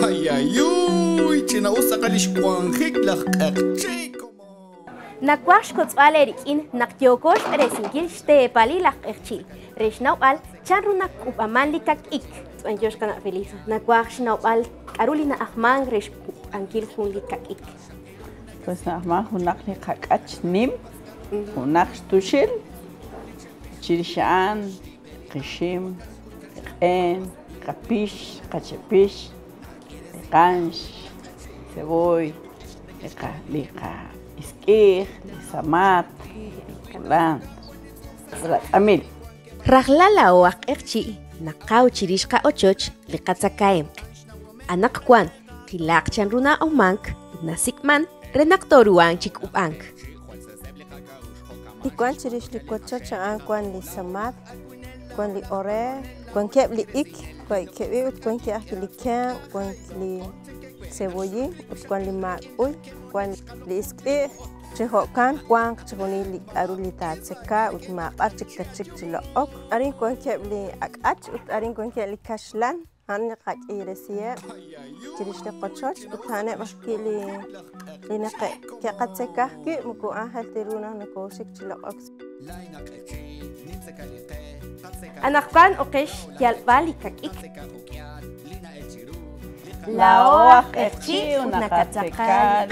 Ay, ay, uy, china usa kalish kwanjik la chico. Nakwash kotzvalerik in naktyokosh resingil ste pali la erchil. Reshnaual chanrunak upamanlikak ik. Anjosh kana feliz. Nakwash naual arulina ahman resh ankil hunlikak ik. Pues nahman hunak ni kakach nim. Hunak tushil. Chirishan, kishim, en, kapish, kachepish, kansh, ceboy, lika iskir, lisamat, kulan, amil. Raglala oak erchi, nakau chirishka ochoch, likatzakaem. Anak kwan, kilak chanruna omank, nasikman, renaktoruan chik upank. Kwan chirish li kochacha an kwan li samat, kwan li ore, kwan keb li ik, kwan kebi ut kwan ki li ken, kwan li ceboyi, ut kwan li makuy, kwan li iski, chihokan kwan chihoni li aru li tatseka, ut maqar chik tachik chilo ok. Arin kwan keb li akach, ut arin kwan keb li kashlan, han qaj iresiya, chirish li kochach, ut hane bakki li لنقي كقد سكاكي مكو أهل ترونا نكوشك تلقاك أنا كان أقش يالبالي كيك لا أختي ونكتكال